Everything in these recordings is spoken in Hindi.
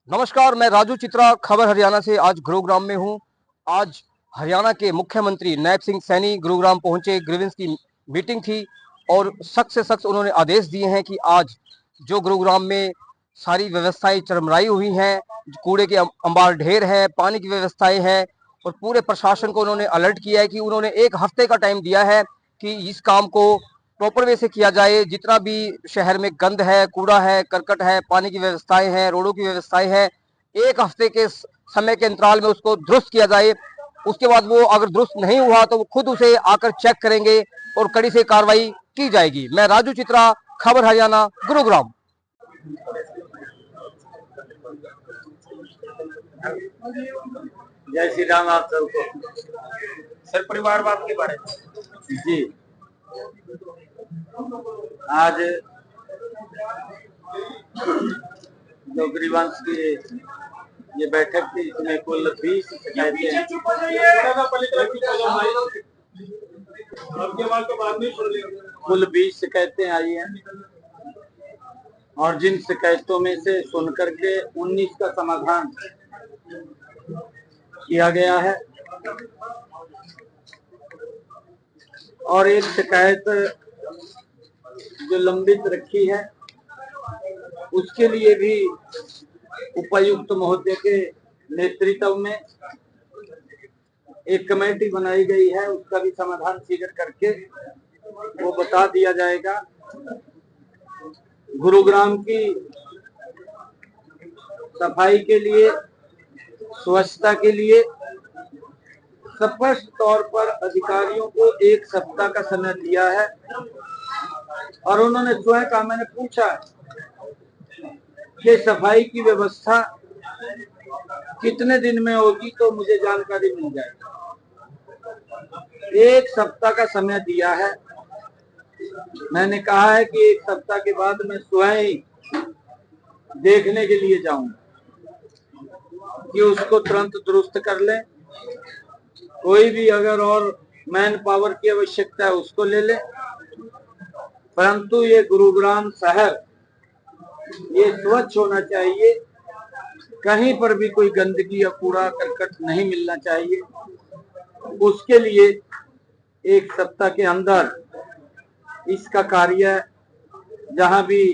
नमस्कार, मैं राजू चित्रा खबर हरियाणा से आज गुरुग्राम में हूँ। आज हरियाणा के मुख्यमंत्री नायब सिंह सैनी गुरुग्राम पहुंचे। ग्रीवेंस की मीटिंग थी और सख्त से सख्त उन्होंने आदेश दिए हैं कि आज जो गुरुग्राम में सारी व्यवस्थाएं चरमराई हुई हैं, कूड़े के अंबार ढेर है, पानी की व्यवस्थाएं हैं और पूरे प्रशासन को उन्होंने अलर्ट किया है कि उन्होंने 1 हफ्ते का टाइम दिया है कि इस काम को प्रॉपर वे से किया जाए। जितना भी शहर में गंद है, कूड़ा है, करकट है, पानी की व्यवस्थाएं हैं, रोडों की व्यवस्थाएं हैं, 1 हफ्ते के समय के अंतराल में उसको दुरुस्त किया जाए। उसके बाद वो अगर दुरुस्त नहीं हुआ तो वो खुद उसे आकर चेक करेंगे और कड़ी से कार्रवाई की जाएगी। मैं राजू चित्रा, खबर हरियाणा, गुरुग्राम। जय श्री राम आप सबको। सर, परिवारवाद के बारे में जी आज जो गृहवंश की ये बैठक थी, इसमें कुल 20 शिकायतें आई हैं और जिन शिकायतों में से सुन करके 19 का समाधान किया गया है और एक शिकायत जो लंबित रखी है उसके लिए भी उपायुक्त महोदय के नेतृत्व में एक कमेटी बनाई गई है। उसका भी समाधान शीघ्र करके वो बता दिया जाएगा। गुरुग्राम की सफाई के लिए, स्वच्छता के लिए स्पष्ट तौर पर अधिकारियों को 1 सप्ताह का समय दिया है और उन्होंने स्वयं कहा, मैंने पूछा कि सफाई की व्यवस्था कितने दिन में होगी तो मुझे जानकारी मिल जाएगी। 1 सप्ताह का समय दिया है। मैंने कहा है कि 1 सप्ताह के बाद मैं स्वयं ही देखने के लिए जाऊंगा कि उसको तुरंत दुरुस्त कर ले। कोई भी अगर और मैन पावर की आवश्यकता है उसको ले ले, परंतु ये गुरुग्राम शहर ये स्वच्छ होना चाहिए। कहीं पर भी कोई गंदगी या कूड़ा करकट नहीं मिलना चाहिए। उसके लिए 1 सप्ताह के अंदर इसका कार्य, जहां भी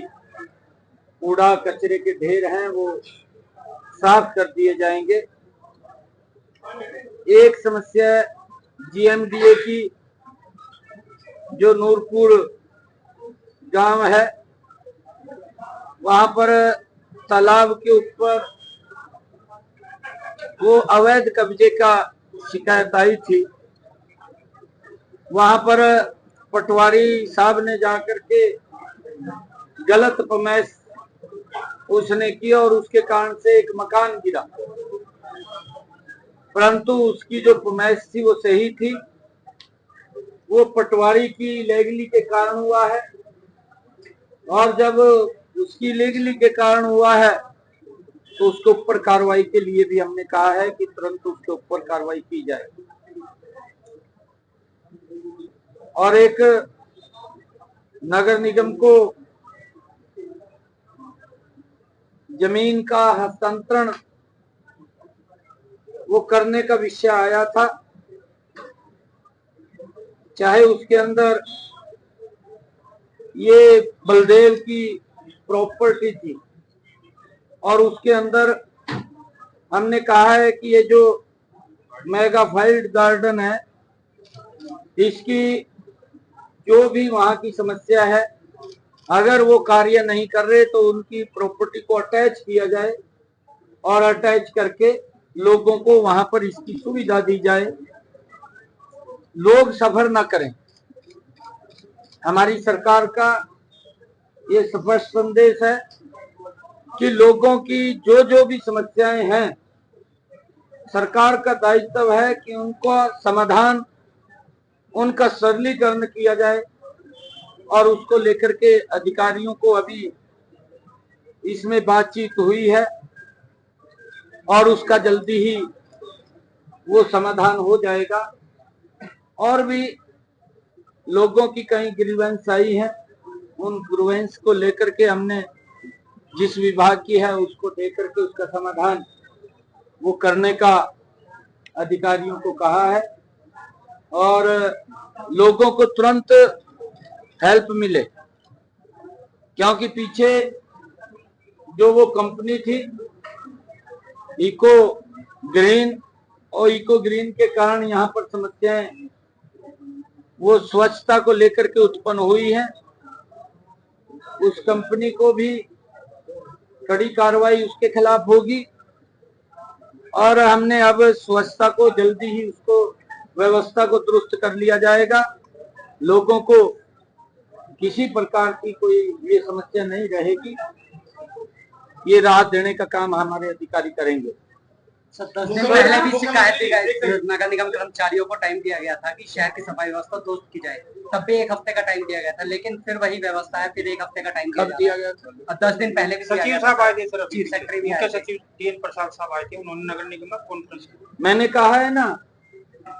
कूड़ा कचरे के ढेर हैं वो साफ कर दिए जाएंगे। एक समस्या जीएमडीए की, जो नूरपुर गांव है, वहां पर तालाब के ऊपर वो अवैध कब्जे का शिकायत आई थी। वहां पर पटवारी साहब ने जाकर के गलत पमैश उसने किया और उसके कारण से एक मकान गिरा, परंतु उसकी जो पमैश थी वो सही थी। वो पटवारी की लेगली के कारण हुआ है और जब उसकी लेगली के कारण हुआ है तो उसके ऊपर कार्रवाई के लिए भी हमने कहा है कि तुरंत उसके ऊपर कार्रवाई की जाए। और एक नगर निगम को जमीन का हस्तांतरण वो करने का विषय आया था, चाहे उसके अंदर ये बलदेव की प्रॉपर्टी थी और उसके अंदर हमने कहा है कि ये जो मेगाफाइल्ड गार्डन है, इसकी जो भी वहां की समस्या है, अगर वो कार्य नहीं कर रहे तो उनकी प्रॉपर्टी को अटैच किया जाए और अटैच करके लोगों को वहां पर इसकी सुविधा दी जाए। लोग सफर ना करें। हमारी सरकार का ये स्पष्ट संदेश है कि लोगों की जो जो भी समस्याएं हैं, सरकार का दायित्व है कि उनका समाधान, उनका सरलीकरण किया जाए और उसको लेकर के अधिकारियों को अभी इसमें बातचीत हुई है और उसका जल्दी ही वो समाधान हो जाएगा। और भी लोगों की कई ग्रीवेंस आई हैं, उन ग्रीवेंस को लेकर के हमने जिस विभाग की है उसको देख करके उसका समाधान वो करने का अधिकारियों को कहा है और लोगों को तुरंत हेल्प मिले, क्योंकि पीछे जो वो कंपनी थी इको ग्रीन और इको ग्रीन के कारण यहाँ पर समस्याएं वो स्वच्छता को लेकर के उत्पन्न हुई है। उस कंपनी को भी कड़ी कार्रवाई उसके खिलाफ होगी और हमने अब स्वच्छता को जल्दी ही उसको व्यवस्था को दुरुस्त कर लिया जाएगा। लोगों को किसी प्रकार की कोई ये समस्या नहीं रहेगी, ये राहत देने का काम हमारे अधिकारी करेंगे। 10 दिन पहले भी शिकायत नगर निगम कर्मचारियों को टाइम दिया गया था कि शहर की सफाई व्यवस्था दुरुस्त की जाए, तब भी 1 हफ्ते का टाइम दिया गया था, लेकिन फिर वही व्यवस्था है, फिर 1 हफ्ते का टाइम दिया गया था। 10 दिन पहले भी सचिव साहब आए थे सर, चीफ सेक्रेटरी भी मुख्य सचिव DN प्रसाद साहब आए थे, उन्होंने नगर निगम में कॉन्फ्रेंस। मैंने कहा है ना,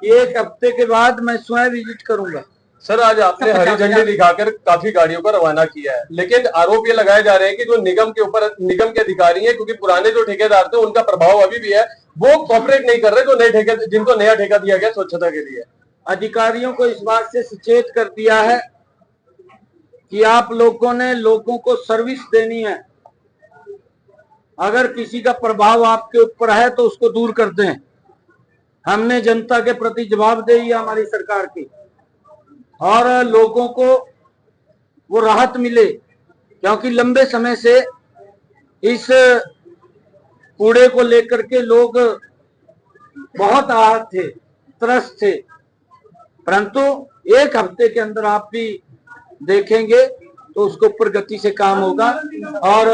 1 हफ्ते के बाद मैं स्वयं विजिट करूंगा। सर आज आपने हरी झंडी दिखाकर काफी गाड़ियों को रवाना किया है, लेकिन आरोप ये लगाए जा रहे हैं कि जो निगम के ऊपर निगम के अधिकारी हैं, क्योंकि पुराने जो ठेकेदार थे उनका प्रभाव अभी भी है, वो कोऑपरेट नहीं कर रहे जो नए ठेके जिनको नया ठेका दिया गया स्वच्छता के लिए। अधिकारियों को इस बात से सचेत कर दिया है कि आप लोगों ने लोगों को सर्विस देनी है। अगर किसी का प्रभाव आपके ऊपर है तो उसको दूर कर दें। हमने जनता के प्रति जवाबदेही है हमारी सरकार की, और लोगों को वो राहत मिले, क्योंकि लंबे समय से इस कूड़े को लेकर के लोग बहुत आहत थे, त्रस्त थे, परंतु 1 हफ्ते के अंदर आप भी देखेंगे तो उसके ऊपर गति से काम होगा। और